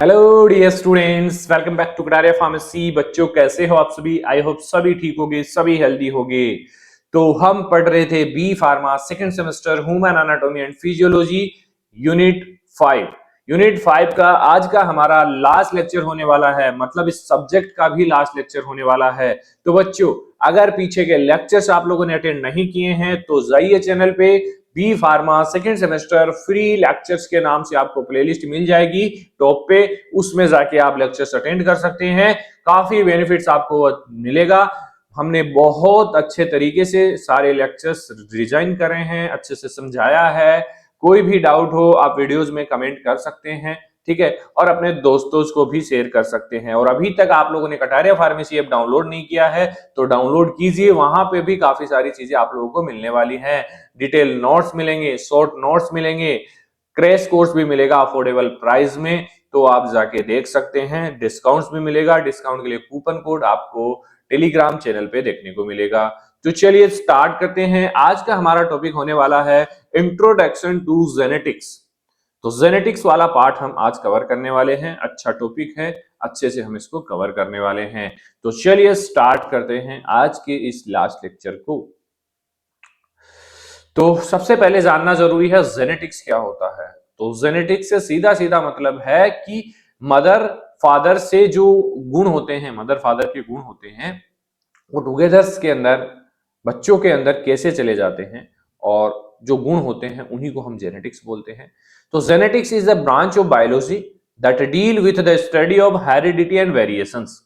Hello dear students, welcome back to Kataria pharmacy. बच्चों कैसे हो आप सभी? आई होप सभी ठीक होगे, सभी हेल्दी होगे। तो हम पढ़ रहे थे B pharma second semester human anatomy and physiology unit 5। Unit 5 का आज का हमारा लास्ट लेक्चर होने वाला है, मतलब इस सब्जेक्ट का भी लास्ट लेक्चर होने वाला है। तो बच्चों, अगर पीछे के लेक्चर्स आप लोगों ने अटेंड नहीं किए हैं तो जाइए चैनल पे, B pharma second semester free lectures के नाम से आपको प्लेलिस्ट मिल जाएगी टॉप पे। उसमें जाके आप लेक्चर्स अटेंड कर सकते हैं, काफी बेनिफिट्स आपको मिलेगा। हमने बहुत अच्छे तरीके से सारे लेक्चर्स डिजाइन करे हैं, अच्छे से समझाया है। कोई भी डाउट हो आप वीडियोस में कमेंट कर सकते हैं, ठीक है, और अपने दोस्तों को भी शेयर कर सकते हैं। और अभी तक आप लोगों ने कटारिया फार्मेसी ऐप डाउनलोड नहीं किया है तो डाउनलोड कीजिए, वहां पे भी काफी सारी चीजें आप लोगों को मिलने वाली हैं। डिटेल नोट्स मिलेंगे, शॉर्ट नोट्स मिलेंगे, क्रैश कोर्स भी मिलेगा अफोर्डेबल प्राइस में, तो आप जाके देख सकते हैं। डिस्काउंट्स भी मिलेगा, डिस्काउंट के लिए कूपन कोड आपको टेलीग्राम चैनल पे देखने को मिलेगा। तो चलिए स्टार्ट करते हैं। आज का हमारा टॉपिक होने वाला है इंट्रोडक्शन टू जेनेटिक्स। तो जेनेटिक्स वाला पार्ट हम आज कवर करने वाले हैं। अच्छा टॉपिक है, अच्छे से हम इसको कवर करने वाले हैं। तो चलिए स्टार्ट करते हैं आज के इस लास्ट लेक्चर को। तो सबसे पहले जानना जरूरी है जेनेटिक्स क्या होता है। तो जेनेटिक्स से सीधा सीधा मतलब है कि मदर फादर से जो गुण होते हैं, मदर फादर के गुण होते हैं, वो टुगेदर्स के अंदर बच्चों के अंदर कैसे चले जाते हैं, और जो गुण होते हैं उन्हीं को हम जेनेटिक्स बोलते हैं। तो genetics is the branch of biology that deal with the study of heredity and variations.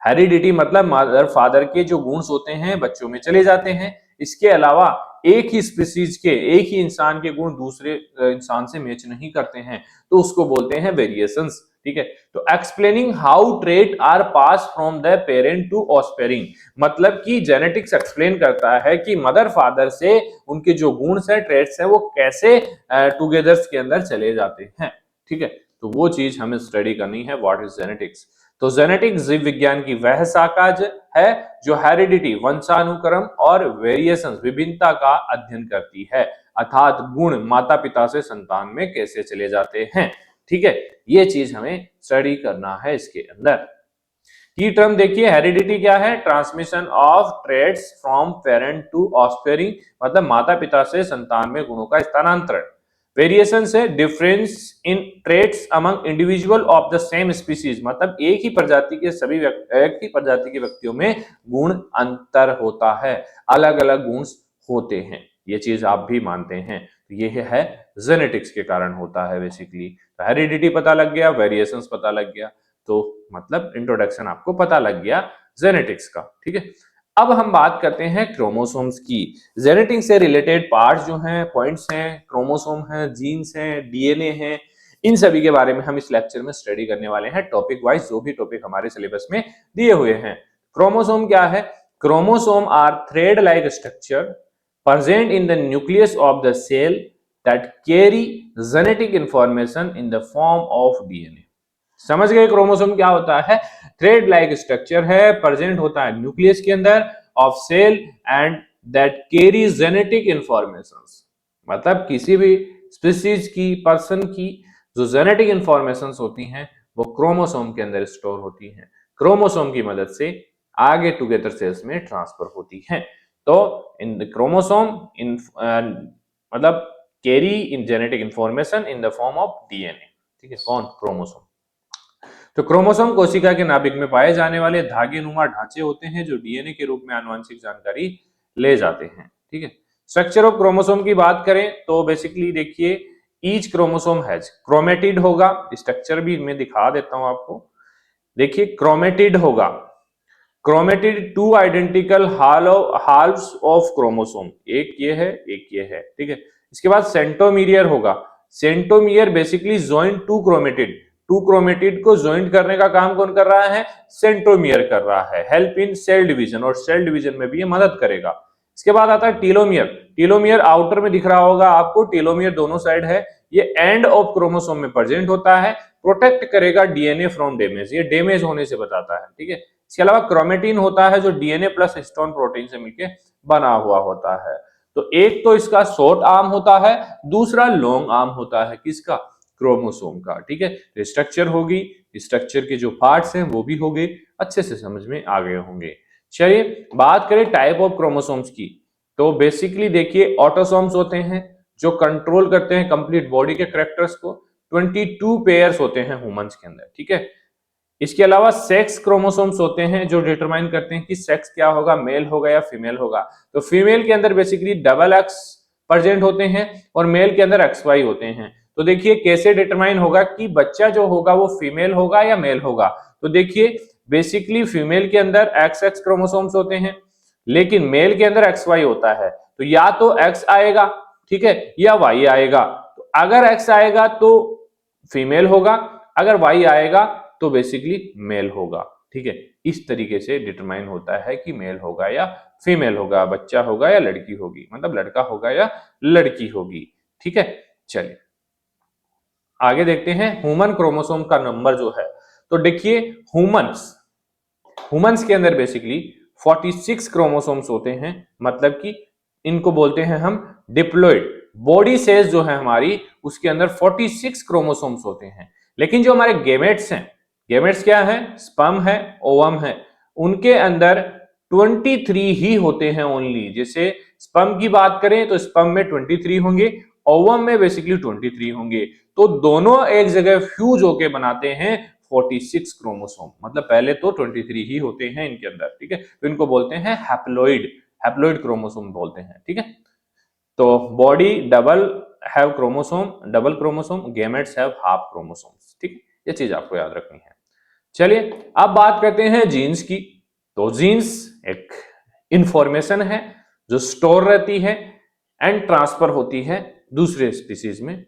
Heredity मतलब मदर फादर के जो गुण होते हैं बच्चों में चले जाते हैं। इसके अलावा एक ही स्पीसीज के, एक ही इंसान के गुण दूसरे इंसान से मैच नहीं करते हैं, तो उसको बोलते हैं वेरिएशंस, ठीक है। तो explaining how trait are pass from the parent to offspring, मतलब कि जेनेटिक्स एक्सप्लेन करता है कि मदर फादर से उनके जो गुण है, ट्रेट्स हैं, वो कैसे टुगेदर्स के अंदर चले जाते हैं, ठीक है। तो वो चीज हमें स्टडी करनी है, व्हाट इज जेनेटिक्स। तो जेनेटिक्स जीव विज्ञान की वह शाखा है जो हेरिडिटी वंशानुक्रम और वेरिएशंस विभिन्नता का अध्ययन करती है, अर्थात गुण माता पिता से संतान में कैसे चले जाते हैं, ठीक है। ये चीज हमें स्टडी करना है इसके अंदर। की टर्म देखिए, हेरिडिटी क्या है? Transmission of traits from parent to offspring, मतलब माता पिता से संतान में गुणों का स्थानांतरण। वेरिएशन से difference in traits among individual of the same species, मतलब एक ही प्रजाति के सभी एक ही प्रजाति के व्यक्तियों में गुण अंतर होता है, अलग अलग गुण होते हैं। ये चीज आप भी मानते हैं। ये है जेनेटिक्स के कारण होता है बेसिकली। तो हेरिडिटी पता लग गया, वेरिएशंस पता लग गया, तो मतलब इंट्रोडक्शन आपको पता लग गया जेनेटिक्स का, ठीक है। अब हम बात करते हैं क्रोमोसोम्स की। जेनेटिक्स से रिलेटेड पार्ट्स जो हैं, पॉइंट्स हैं, क्रोमोसोम हैं, जीन्स हैं, डीएनए हैं, इन सभी के बारे में हम इस लेक्चर में स्टडी करने वाले हैं, टॉपिक वाइज जो भी टॉपिक हमारे सिलेबस में दिए हुए हैं। क्रोमोसोम क्या है? Chromosome are thread like structure present in the nucleus of the cell that carry genetic information in the form of DNA। समझ गए क्रोमोसोम क्या होता है? थ्रेड लाइक स्ट्रक्चर है, प्रेजेंट होता है न्यूक्लियस के अंदर of cell and that carry genetic informations, मतलब किसी भी स्पीसीज की, पर्सन की जो जेनेटिक इंफॉर्मेशंस होती हैं वो क्रोमोसोम के अंदर स्टोर होती हैं, क्रोमोसोम की मदद से आगे टुगेदर सेल्स में ट्रांसफर होती हैं। तो इन द क्रोमोसोम इन मतलब carry in genetic information in the form of DNA, ठीक है। कौन? क्रोमोसोम। तो क्रोमोसोम कोशिका के नाभिक में पाए जाने वाले धागे नुमा ढांचे होते हैं जो डीएनए के रूप में आनुवंशिक जानकारी ले जाते हैं, ठीक है। स्ट्रक्चर ऑफ क्रोमोसोम की बात करें तो बेसिकली देखिए, ईच क्रोमोसोम हैज क्रोमेटिड होगा, स्ट्रक्चर भी मैं दिखा देता हूं आपको। देखिए क्रोमेटिड होगा, chromatid two identical halves of chromosome, एक ये है एक ये है, ठीक है। इसके बाद सेंट्रोमीरियर होगा, centromere basically joint two chromatid, two chromatid को ज्वाइंट करने का काम कौन कर रहा है? सेंट्रोमियर कर रहा है, हेल्प इन सेल डिवीजन, और सेल डिवीजन में भी ये मदद करेगा। इसके बाद आता है टीलोमियर। टीलोमियर आउटर में दिख रहा होगा आपको, टीलोमियर दोनों साइड है, ये एंड ऑफ क्रोमोसोम में प्रेजेंट होता है, प्रोटेक्ट करेगा डीएनए फ्रॉम डैमेज, ये डैमेज होने से बताता है, ठीक है। इसके अलावा क्रोमेटिन होता है जो डीएनए प्लस हिस्टोन प्रोटीन से मिलकर बना हुआ होता है। तो एक तो इसका शॉर्ट आर्म होता है, दूसरा लॉन्ग आर्म होता है, किसका? क्रोमोसोम का। ठीक है, स्ट्रक्चर होगी, स्ट्रक्चर के जो पार्ट्स हैं वो भी हो गए, अच्छे से समझ में आ गए होंगे। चलिए बात करें टाइप ऑफ क्रोमोसोम्स की, तो बेसिकली देखिए ऑटोसोम्स होते हैं जो कंट्रोल करते हैं कंप्लीट बॉडी के कैरेक्टर्स को। 22 पेयर्स होते हैं ह्यूमंस के अंदर। ठीक है, इसके अलावा सेक्स क्रोमोसोम्स होते हैं जो डिटरमाइन करते हैं कि सेक्स क्या होगा, मेल होगा या फीमेल होगा। तो फीमेल के अंदर बेसिकली डबल एक्स प्रेजेंट होते हैं और मेल के अंदर एक्स वाई होते हैं। तो देखिए कैसे डिटरमाइन होगा कि बच्चा जो होगा वो फीमेल होगा या मेल होगा। तो देखिए बेसिकली फीमेल के अंदर एक्स एक्स क्रोमोसोम्स होते हैं, लेकिन मेल के अंदर एक्स वाई होता है। तो या तो एक्स आएगा, ठीक है, या वाई आएगा। तो अगर एक्स आएगा तो फीमेल होगा, अगर वाई आएगा तो बेसिकली मेल होगा। ठीक है, इस तरीके से डिटरमाइन होता है कि मेल होगा या फीमेल होगा, बच्चा होगा या लड़की होगी, मतलब लड़का होगा या लड़की होगी। ठीक है, चलिए आगे देखते हैं ह्यूमन क्रोमोसोम का नंबर जो है। तो देखिए ह्यूमंस के अंदर बेसिकली 46 क्रोमोसोम्स होते हैं, मतलब कि इनको बोलते हैं हम डिप्लॉइड। बॉडी सेल्स जो है हमारी उसके अंदर 46 क्रोमोसोम्स होते हैं। लेकिन जो हमारे गेमेट्स हैं, गेमेट्स क्या है, स्पर्म है, ओवम है, उनके अंदर 23 ही होते हैं ओनली। जैसे स्पर्म की बात करें तो स्पर्म में 23 होंगे, ओवम में बेसिकली 23 होंगे। तो दोनों एक जगह फ्यूज होके बनाते हैं 46 क्रोमोसोम। मतलब पहले तो 23 ही होते हैं इनके अंदर। ठीक है, तो इनको बोलते हैं हैप्लॉइड, हैप्लॉइड क्रोमोसोम बोलते हैं। ठीक है, तो body double have chromosome, double chromosome, gametes have half chromosomes. ठीक है, ये चीज आपको याद रखनी है। चलिए अब बात करते हैं जीन्स की। तो जीन्स एक इंफॉर्मेशन है जो स्टोर रहती है एंड ट्रांसफर होती है दूसरे स्पीसीज में,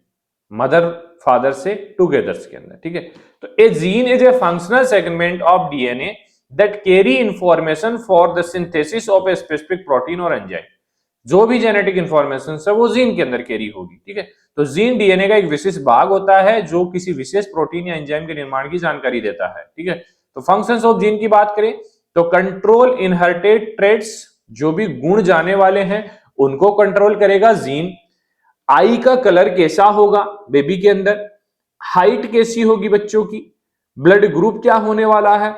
मदर फादर से टुगेदर के अंदर। ठीक है, तो a gene is a functional segment of DNA that carry information for the synthesis of a specific protein और एंजाइम। जो भी जेनेटिक इंफॉर्मेशन है वो जीन के अंदर कैरी होगी। ठीक है, तो जीन डीएनए का एक विशेष भाग होता है जो किसी विशेष प्रोटीन या एंजाइम के निर्माण की जानकारी देता है। ठीक है, तो फंक्शंस ऑफ जीन की बात करें तो कंट्रोल इनहेरिटेड ट्रेट्स, जो भी गुण जाने वाले हैं उनको कंट्रोल करेगा जीन। आई का कलर कैसा होगा बेबी के अंदर, हाइट कैसी होगी बच्चों की, ब्लड ग्रुप क्या होने वाला है,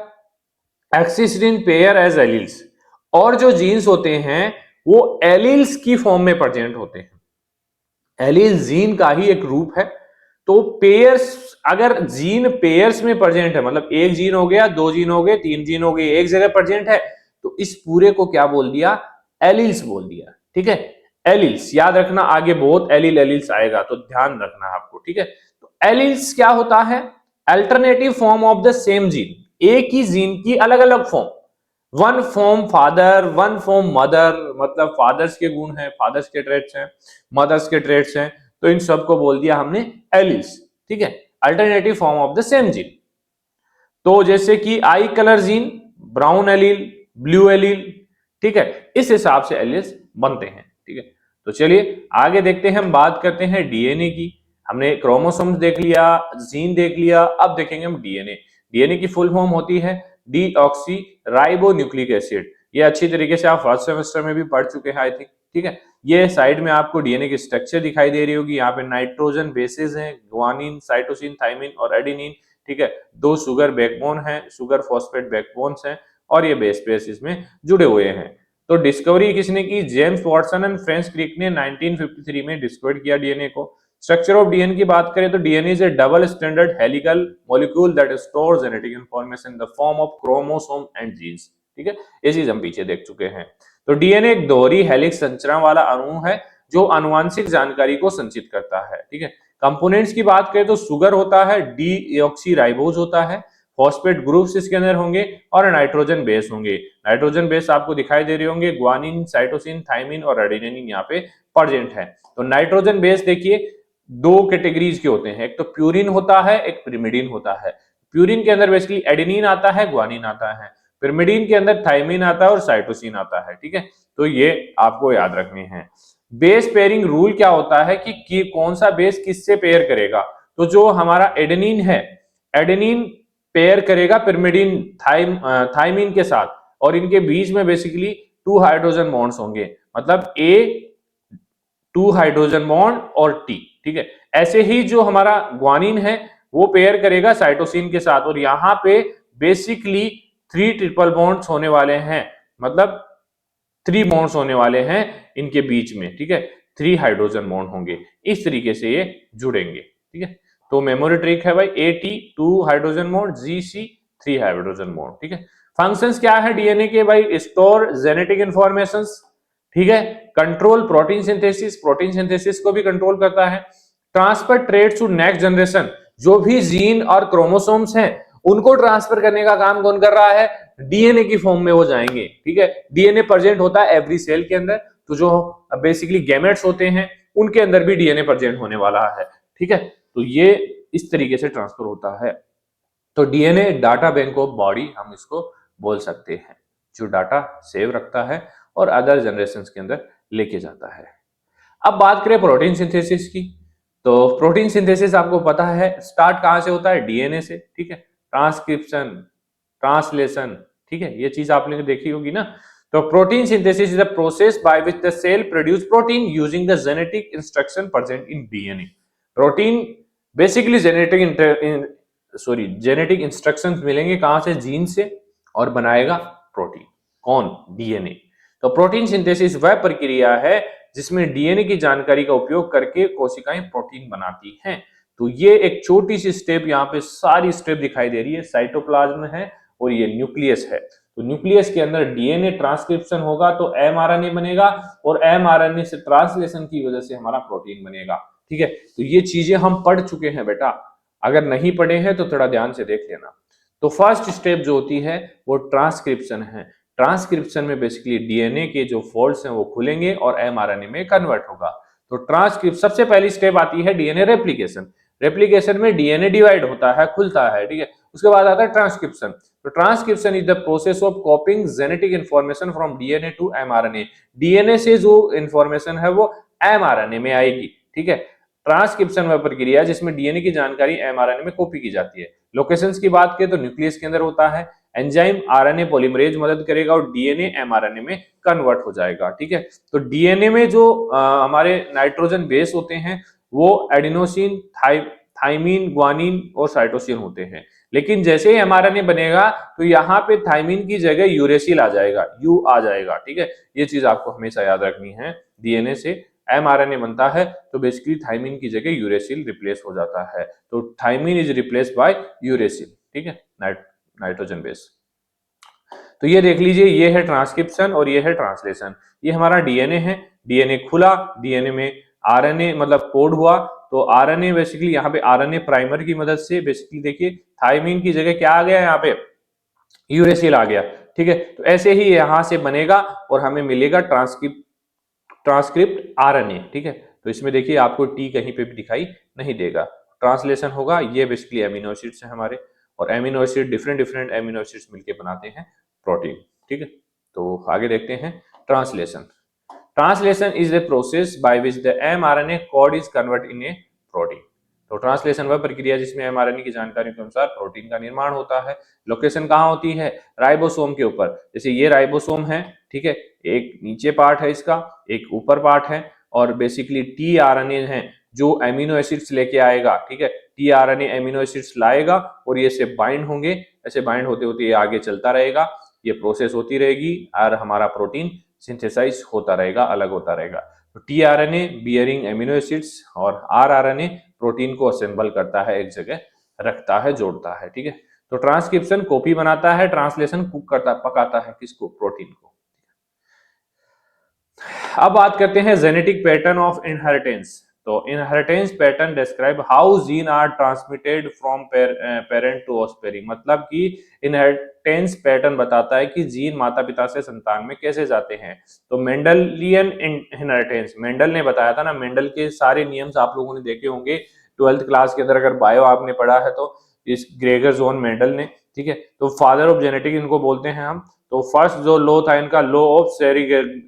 exist in pair as alleles. और जो जीन्स होते हैं वो एलील्स की फॉर्म में प्रेजेंट होते हैं। एलील जीन का ही एक रूप है। तो पेयर्स, अगर जीन पेयर्स में प्रेजेंट है, मतलब एक जीन हो गया, दो जीन हो गए, तीन जीन हो गए, एक जगह प्रेजेंट है, तो इस पूरे को क्या बोल दिया, एलील्स बोल दिया। ठीक है, एलील्स याद रखना, आगे बहुत एलील्स आएगा तो ध्यान रखना आपको। ठीक है, तो एलील्स क्या होता है, alternative form of the same gene, एक ही जीन की अलग अलग form. One form father, one form mother, मतलब फादर्स के गुण हैं, फादर्स के ट्रेट्स हैं, मदर्स के ट्रेट्स हैं, तो इन सबको बोल दिया हमने एलील्स। ठीक है, alternative form of the same gene. तो जैसे कि आई colour gene, brown allele, blue allele. ठीक है, इस हिसाब से एलील्स बनते हैं। ठीक है, तो चलिए आगे देखते हैं, हम बात करते हैं डीएनए की। हमने क्रोमोसोम्स देख लिया, जीन देख लिया, अब देखेंगे हम डीएनए। डीएनए की फुल फॉर्म होती है डीऑक्सी राइबो न्यूक्लिक एसिड। ये अच्छी तरीके से आप फर्स्ट सेमेस्टर में भी पढ़ चुके हैं आई थिंक। ठीक है, ये साइड में आपको डीएनए की स्ट्रक्चर दिखाई दे रही होगी। यहाँ पे नाइट्रोजन बेसेस हैं, ग्वानिन, साइटोसिन, थाइमिन और एडेनिन। ठीक है, दो शुगर बैकबोन है, शुगर फॉस्फेट बैकबोन्स हैं और ये बेस पेयर्स इसमें जुड़े हुए हैं। तो डिस्कवरी किसने की, जेम्स वॉटसन एंड फ्रेंच क्रिक ने 1953 में डिस्कवर किया डीएनए को। स्ट्रक्चर ऑफ डीएनए की बात करें तो DNA is a double standard helical molecule that stores genetic information in the form of chromosome and genes. ठीक है, ये चीज हम पीछे देख चुके हैं। तो डीएनए एक दोहरी हेलिक्स संरचना वाला अणु है जो अनुवांशिक जानकारी को संचित करता है। ठीक है, कंपोनेंट्स की बात करें तो शुगर होता है, डीऑक्सीराइबोज होता है, फॉस्फेट ग्रुप्स इसके अंदर होंगे और नाइट्रोजन बेस होंगे। नाइट्रोजन बेस आपको दिखाई दे रहे होंगे, ग्वानिन, साइटोसिन, थाइमिन और एडेनिन यहाँ पे प्रेजेंट है। तो नाइट्रोजन बेस देखिए दो कैटेगरीज के होते हैं, एक तो प्यूरिन होता है, एक पिरिमिडिन होता है। प्यूरिन के अंदर बेसिकली एडेनिन आता है, ग्वानिन आता है, पिरिमिडिन के अंदर थाइमिन आता है और साइटोसिन आता है। ठीक है, तो ये आपको याद रखने हैं। बेस पेयरिंग रूल क्या होता है कि कौन सा बेस किससे पेयर करेगा। तो जो हमारा एडेनिन है, एडेनिन पेयर करेगा पिरिमिडिन थाइमिन के साथ, और इनके बीच में बेसिकली 2 हाइड्रोजन बॉन्ड्स होंगे, मतलब ए 2 हाइड्रोजन बॉन्ड और टी। ठीक है, ऐसे ही जो हमारा ग्वानिन है वो पेयर करेगा साइटोसिन के साथ, और यहाँ पे बेसिकली 3 ट्रिपल बॉन्ड्स होने वाले हैं, मतलब 3 बॉन्ड्स होने वाले हैं इनके बीच में, ठीक है, 3 हाइड्रोजन बॉन्ड होंगे, इस तरीके से ये जुड़ेंगे, ठीक है। तो मेमोरी ट्रिक है भाई, AT 2 hydrogen bond, GC 3 hydrogen bond, ठीक है। फंक्शंस क्या है डीएनए के भाई? स्टोर जेनेटिक इंफॉर्मेशंस, ठीक है, कंट्रोल प्रोटीन सिंथेसिस को भी कंट्रोल करता है, transfer traits to next generation, जो भी जीन और क्रोमोसोम्स हैं उनको ट्रांसफर करने का काम कौन कर रहा है? डीएनए की फॉर्म में वो जाएंगे, ठीक है। डीएनए प्रेजेंट होता है एवरी सेल के अंदर, तो जो बेसिकली गैमेट्स होते हैं उनके अंदर भी डीएनए प्रेजेंट होने वाला है, ठीक है। तो ये इस तरीके से ट्रांसफर होता है। तो DNA data bank of body हम इसको बोल सकते हैं, जो डाटा सेव रखता है और अदर जनरेशंस के अंदर लेके जाता है। अब बात करें प्रोटीन सिंथेसिस की, तो प्रोटीन सिंथेसिस आपको पता है स्टार्ट कहां से होता है? डीएनए से, ठीक है। ट्रांसक्रिप्शन, ट्रांसलेशन, ठीक है, ये चीज आपने देखी होगी ना। तो protein synthesis is the process by which the cell produce protein using the genetic instruction present in DNA. Protein basically genetic instructions मिलेंगे कहां से? जीन से, और बनाएगा प्रोटीन, कौन? डीएनए। तो प्रोटीन सिंथेसिस वह प्रक्रिया है जिसमें डीएनए की जानकारी का उपयोग करके कोशिकाएं प्रोटीन बनाती हैं। तो ये एक छोटी सी स्टेप, यहाँ पे सारी स्टेप दिखाई दे रही है, साइटोप्लाज्म है और ये न्यूक्लियस है। तो न्यूक्लियस के अंदर डीएनए ट्रांसक्रिप्शन होगा तो एमआरएनए बनेगा, और एमआरएनए से ट्रांसलेशन की वजह से हमारा प्रोटीन बनेगा, ठीक है। तो ये चीजें हम पढ़ चुके हैं बेटा, अगर नहीं पढ़े हैं तो थोड़ा ध्यान से देख लेना। तो फर्स्ट स्टेप जो होती है वो ट्रांसक्रिप्शन है। ट्रांसक्रिप्शन में बेसिकली डीएनए के जो फोल्ड्स हैं वो खुलेंगे और एमआरएनए में कन्वर्ट होगा। तो ट्रांसक्रिप्शन सबसे पहली स्टेप आती है डीएनए रेप्लिकेशन। रेप्लिकेशन में डीएनए डिवाइड होता है, खुलता है, ठीक है। उसके बाद आता है ट्रांसक्रिप्शन। तो transcription is the process of copying genetic information from DNA to mRNA. DNA से जो इंफॉर्मेशन है वो एमआरएनए में आएगी, ठीक है। ट्रांसक्रिप्शन वह प्रक्रिया है जिसमें डीएनए की जानकारी एमआरएनए में कॉपी की जाती है। लोकेशंस की बात करें तो न्यूक्लियस के अंदर होता है, एंजाइम आरएनए पॉलीमरेज मदद करेगा और डीएनए एमआरएनए में कन्वर्ट हो जाएगा, ठीक है। तो डीएनए में जो हमारे नाइट्रोजन बेस होते हैं वो एडिनोसिन, थाइमीन, ग्वानिन और साइटोसिन होते हैं। लेकिन जैसे ही एमआरएनए बनेगा तो यहाँ पे थाइमीन की जगह यूरेसिल आ जाएगा, यू आ जाएगा, ठीक है। ये चीज आपको हमेशा याद रखनी है। डीएनए से एमआरएनए बनता है तो बेसिकली थाइमीन की जगह यूरेसिल रिप्लेस हो जाता है। तो thymine is replace by uracil, ठीक है, नाइट्रोजन बेस। तो ये देख लीजिए, ये है ट्रांसक्रिप्शन और ये है ट्रांसलेशन। ये हमारा डीएनए है, डीएनए खुला, डीएनए में आरएनए मतलब कोड हुआ, तो आरएनए बेसिकली यहाँ पे आरएनए प्राइमर की मदद से बेसिकली देखिए थाइमीन की जगह क्या आ गया, यहाँ पे यूरेसिल आ गया, ठीक है। तो ऐसे ही यहाँ से बनेगा और हमें मिलेगा ट्रांसक्रिप्ट आरएनए, ठीक है। तो इसमें देखिए आपको टी कहीं पे भी दिखाई नहीं देगा। ट्रांसलेशन होगा, ये बेसिकली एमिनो एसिड्स हैं हमारे, और amino acid different amino acids मिलके बनाते हैं प्रोटीन, ठीक है। तो आगे देखते हैं translation. Translation is the process by which the mRNA code is convert in A protein. तो ट्रांसलेशन वह प्रक्रिया जिसमें एमआरएनए की जानकारी के अनुसार प्रोटीन का निर्माण होता है। लोकेशन कहाँ होती है? राइबोसोम के ऊपर। जैसे ये राइबोसोम है, ठीक है, एक नीचे पार्ट है इसका, एक ऊपर पार्ट है, और बेसिकली टी आरएनए है जो एमिनो एसिड्स लेके आएगा, ठीक है। टी आरएनए एमिनो एसिड्स लाएगा और ये से बाइंड होंगे, ऐसे बाइंड होते होते ये आगे चलता रहेगा, ये प्रोसेस होती रहेगी और हमारा प्रोटीन सिंथेसाइज होता रहेगा, अलग होता रहेगा। तो T RNA bearing amino acids और आर आरएनए प्रोटीन को असेंबल करता है, एक जगह रखता है, जोड़ता है, ठीक है। तो ट्रांसक्रिप्शन कॉपी बनाता है, ट्रांसलेशन कुक करता, पकाता है किसको? प्रोटीन को। अब बात करते हैं जेनेटिक पैटर्न ऑफ इनहेरिटेंस। तो inheritance pattern describe how gene are transmitted from parent to offspring. मतलब कि इनहेरिटेंस पैटर्न बताता है कि जीन माता पिता से संतान में कैसे जाते हैं। तो मेंडलियन इनहेरिटेंस, मेंडल ने बताया था ना, मेंडल के सारे नियम्स आप लोगों ने देखे होंगे 12th क्लास के अंदर, अगर बायो आपने पढ़ा है तो इस ग्रेगर जोन मेंडल ने, ठीक है। तो फादर ऑफ जेनेटिक इनको बोलते हैं हम। तो फर्स्ट जो लॉ था इनका, लॉ ऑफ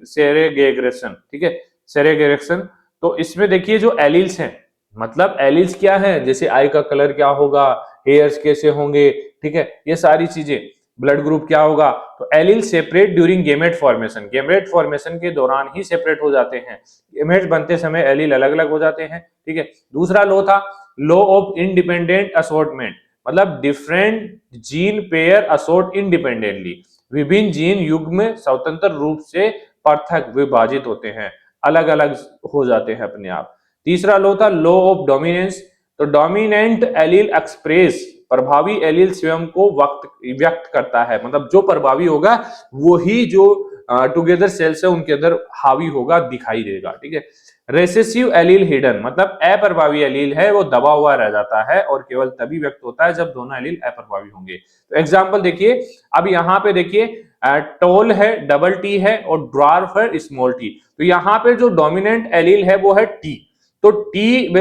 सेरेगेग्रेशन, ठीक है, सेरेगेग्रेशन। तो इसमें देखिए जो एलील्स हैं, मतलब एलील्स क्या है, जैसे आई का कलर क्या होगा, हेयर्स कैसे होंगे, ठीक है, ये सारी चीजें। ब्लड ग्रुप क्या होगा, तो allele separate during gamete formation, gamete formation के दौरान ही सेपरेट हो जाते हैं, गेमेट बनते समय एलील अलग अलग हो जाते हैं, ठीक है। दूसरा लो था लो ऑफ इंडिपेंडेंट असॉर्टमेंट, मतलब different gene pair assort independently, विभिन्न जीन युग्म स्वतंत्र रूप से पृथक विभाजित होते हैं, अलग अलग हो जाते हैं अपने आप। तीसरा लो था लो ऑफ डोमिनेंस, तो डोमिनेंट एलील एक्सप्रेस, प्रभावी एलील स्वयं को व्यक्त करता है, मतलब जो प्रभावी होगा वो ही जो टुगेदर सेल्स है उनके अंदर हावी होगा, दिखाई देगा, ठीक है। रेसेसिव एलील हिडन, मतलब अप्रभावी एलील है वो दबा हुआ रह जाता है और केवल तभी व्यक्त होता है जब दोनों एलील अप्रभावी होंगे। तो एग्जांपल देखिए, अब यहाँ पे देखिए टोल है, डबल टी है और ड्वार्फ है, स्मॉल टी। तो यहाँ पे जो डोमिनेंट एलील है वो है टी, तो टी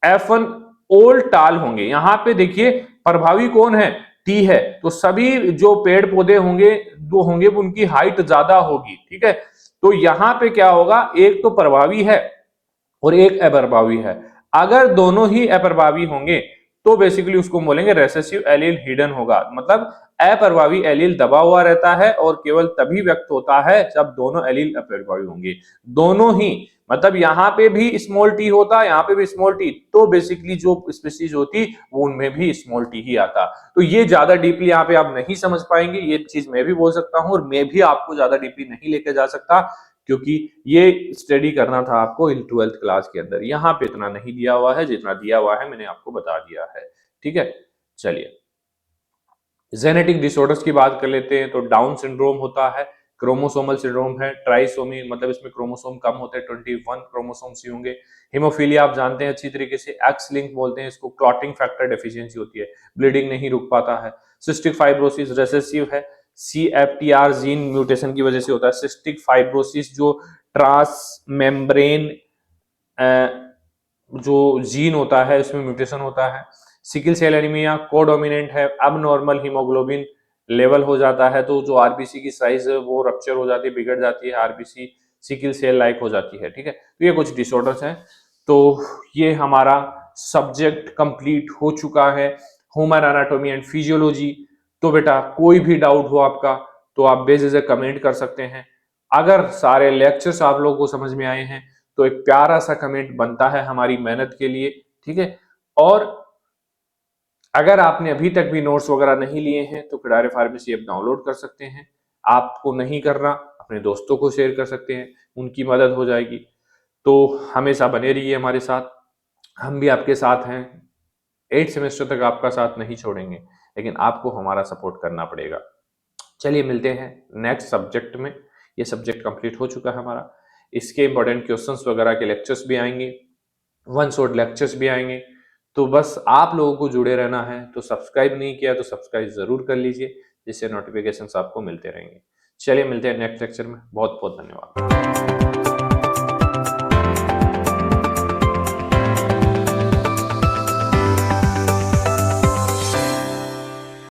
F1 ओल टाल होंगे। यहां पे देखिए प्रभावी कौन है, टी है, तो सभी जो पेड़ पौधे होंगे जो होंगे उनकी हाइट ज्यादा होगी, ठीक है। तो यहां पे क्या होगा, एक तो प्रभावी है और एक अप्रभावी है, अगर दोनों ही अप्रभावी होंगे तो बेसिकली उसको बोलेंगे रेसेसिव एलील हिडन होगा, मतलब अप्रभावी एलील दबा हुआ रहता है और केवल तभी व्यक्त होता है जब दोनों एलील अप्रभावी होंगे, दोनों ही, मतलब यहाँ पे भी स्मॉल टी होता, यहाँ पे भी स्मॉल टी, तो बेसिकली जो स्पीशीज होती वो उनमें भी स्मॉल टी ही आता। तो ये ज्यादा डीपली यहाँ पे आप नहीं समझ पाएंगे, ये चीज मैं भी बोल सकता हूँ और मैं भी आपको ज्यादा डीपली नहीं लेके जा सकता, क्योंकि ये स्टडी करना था आपको इन 12th क्लास के अंदर, यहाँ पे इतना नहीं दिया हुआ है, जितना दिया हुआ है मैंने आपको बता दिया है, ठीक है। चलिए जेनेटिक डिसऑर्डर्स की बात कर लेते हैं, तो डाउन सिंड्रोम होता है, क्रोमोसोमल सिंड्रोम है, ट्राइसोमी मतलब इसमें क्रोमोसोम कम होते हैं, 21 क्रोमोसोम्स ही होंगे। हीमोफीलिया आप जानते हैं अच्छी तरीके से, एक्स लिंक बोलते हैं इसको, क्लॉटिंग फैक्टर डेफिशिएंसी होती है, ब्लीडिंग नहीं रुक पाता है। सिस्टिक फाइब्रोसिस रेसेसिव है, CFTR जीन म्यूटेशन की वजह से होता है। सिस्टिक फाइब्रोसिस जो ट्रांस मेम्ब्रेन जो जीन होता है इसमें म्यूटेशन होता है। सिकल सेल एनीमिया कोडोमिनेंट है, अब नॉर्मल हीमोग्लोबिन लेवल हो जाता है, तो जो आरबीसी की साइज है वो रप्चर हो जाती है, बिगड़ जाती है, आरबीसी सिकल सेल लाइक हो जाती है, ठीक है। तो ये कुछ डिसऑर्डर्स हैं। तो ये हमारा सब्जेक्ट कंप्लीट हो चुका है, ह्यूमन एनाटॉमी एंड फिजियोलॉजी। तो बेटा कोई भी डाउट हो आपका तो आप बेझिझक कमेंट कर सकते हैं। अगर सारे लेक्चर्स आप लोगों को समझ में आए हैं तो एक प्यारा सा कमेंट बनता है हमारी मेहनत के लिए, ठीक है। और अगर आपने अभी तक भी नोट्स वगैरह नहीं लिए हैं तो किडारे फार्मेसी ऐप डाउनलोड कर सकते हैं। आपको नहीं करना, अपने दोस्तों को शेयर कर सकते हैं, उनकी मदद हो जाएगी। तो हमेशा बने रहिए हमारे साथ, हम भी आपके साथ हैं। 8 सेमेस्टर तक आपका साथ नहीं छोड़ेंगे, लेकिन आपको हमारा सपोर्ट करना पड़ेगा। चलिए मिलते हैं नेक्स्ट सब्जेक्ट में। ये सब्जेक्ट कंप्लीट हो चुका है हमारा, इसके इंपॉर्टेंट क्वेश्चंस वगैरह के लेक्चर्स भी आएंगे, वन शॉट लेक्चर्स भी आएंगे। तो बस आप लोगों को जुड़े रहना है, तो सब्सक्राइब नहीं किया तो सब्सक्राइब जरूर कर लीजिए, जिससे नोटिफिकेशंस आपको मिलते रहेंगे। चलिए मिलते हैं नेक्स्ट लेक्चर में, बहुत बहुत धन्यवाद।